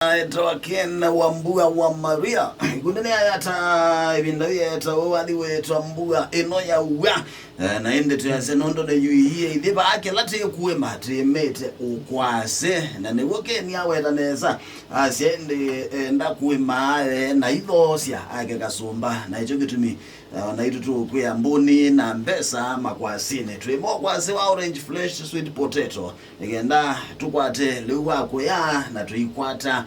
Toa Ken Wambua wa Maria kundene ayata ibinda yeta wadi wetu Wambua eno ya uwa na ende tuyase nondo de yuiye idhiba ake lati kuwe mati mete ukwase na newoke ni aweta neza asiende enda kuwe maae na idhosia ake kasumba na icho kitumi na itu tu kuya mbuni na mbesa makwasine tuimo kwase wa orange flesh sweet potato igenda tukwate liwa kuya na tuikwata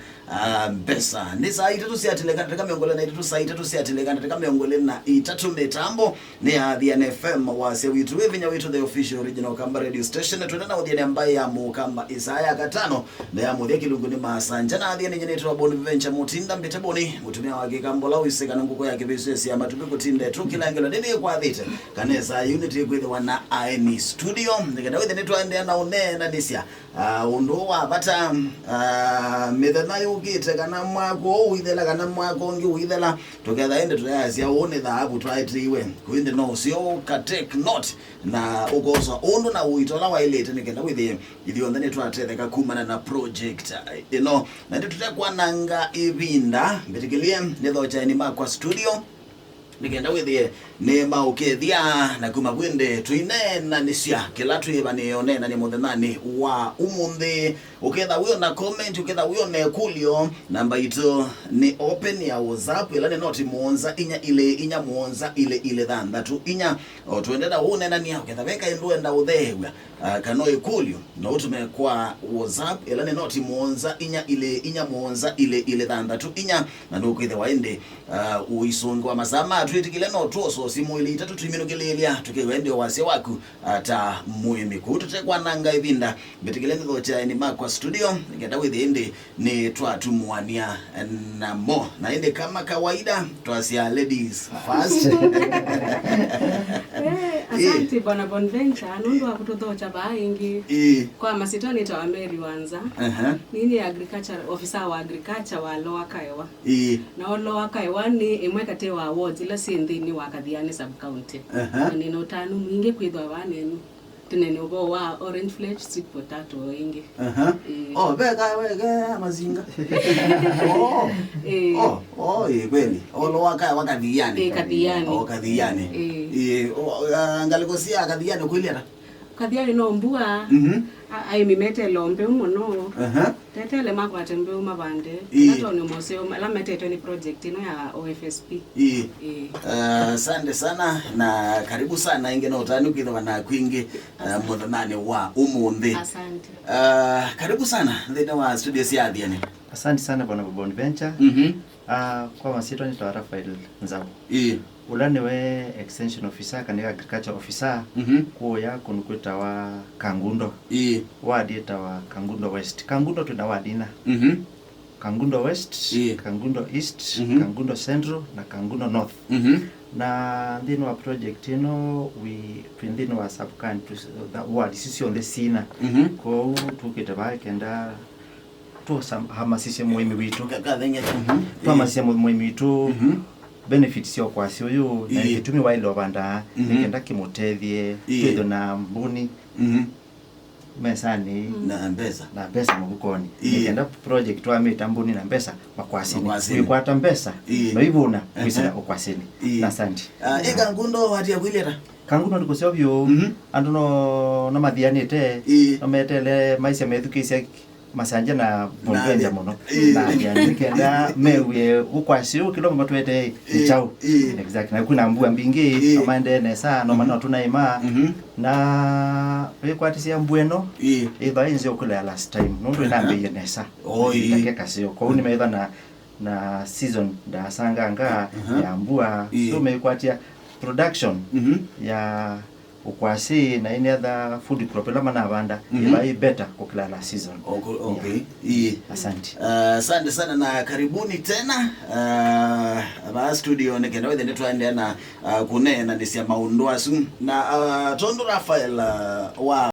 mbesa ni saa itatu siatelekana katika miongole na itatu saa itatu siatelekana katika miongole na itatu mitambo ni Adhian FM wase witu wivinya witu the official original Kamba radio station tuendana Adhian ambaye ya Mukamba Isaya katano na ya Mudhia Kilunguni Masanja na Adhian nyenetu wa Bonaventure Mutinda Mbiteboni mutumia wake Kambola wiseka nunguko ya kibisesi ya matupiku tinde tukilangela nini kwa dhite kanesa unity kwithe wana aeni studio nikenda withe nitu ande na une na disia undoa bata medanayo ugite kana mwako uithela kana mwako ngi uithela together ende tuyazia one dhahabu twaitiwe kuinde no sio ka take note na ugoza undu na uitola wa ilete nikenda withe ithio ndani twatetheka kumana na project na tutakwa nanga ibinda mbitikilie netho chaini makwa studio nikenda withie ni maukethia na kumabwende tuine na nisia kila tuiba ni onena ni muthenani wa umundi uketha wio na comment uketha wio na kulio namba ito ni open ya WhatsApp ila ni noti muonza inya muonza ile thandatu inya tuendeda unena ni uketha weka induenda uthewa kano ikulio na utume kwa WhatsApp ila ni noti muonza inya muonza ile thandatu inya na nduketha waende uisongo wa masama tuitikile no toso simu ile itatu tuiminukilelia tukiwende wase waku ata muimi kututekwa nanga ibinda betikile ndo cha ni makwa studio ngenda withinde ni twatumuania na mo na ende kama kawaida twasia ladies first asante bwana Bonaventure nundu akutothocha baingi kwa masitoni tawa Mary Wanza nini agriculture officer wa agriculture wa Lower Kaiwa na Lower Kaiwa ni imwekate wa awards ila sindini wa Kathiani sub county ni no tanu mwingi kwithwa wanenu tunene ubo wa orange flesh sweet potato ingi wega mazinga kweli Lower Kaiwa Kathiani Kathiani ngalikosia Kathiani kweli ata Kathiani no mbua ai mimete lombe muno tetele makwate mbe umabande nato ni moseo la metete ni project ino ya OFSP asante sana na karibu sana inge na utani ukitha na kwingi muthanani wa umundi asante karibu sana ndina wa studio ya Adhian asante sana bwana Bonaventure kwa masito ni Tawara Rafael Nzabo ulane we extension officer kanika agriculture officer kuya kunukuta wa Kangundo wadi wa Kangundo West Kangundo tuna wadina Kangundo West Kangundo East Kangundo Central na Kangundo North na ndino wa project ino we ndino wa sub county that ward sisi onde sina ko tukita ba kenda to hamasishe muhimu witu hamasishe muhimu witu benefits yo kwa sio yo na kitumi wile obanda nikenda kimutethie twitho na mbuni mesani na mbesa mugukoni nikenda project wa mitambuni na mbesa makwasini ukwata mbesa no ibuna kwisira okwasini na asante Kangundo hati ya kwilera Kangundo ndikosyo byo andu no mathianite no metele maisha methukisia masanja na Bonaventure muno na nikenda mewe ukwasio kilomba twete chao exactly na kuna mbua mbingi amande nesa no mana tunaima na wekwatisia mbweno eva inze okula last time ndo ndambe nesa ndake kasio kwa ni meva na season da sanganga ya mbua so mekwatia production ya ukwasi na any other food crop lama na banda ibai better kukila la season asante asante sana na karibuni tena ba studio nikenda withe nitwaende na kunena nisia maundu asu na Tondo Rafael wa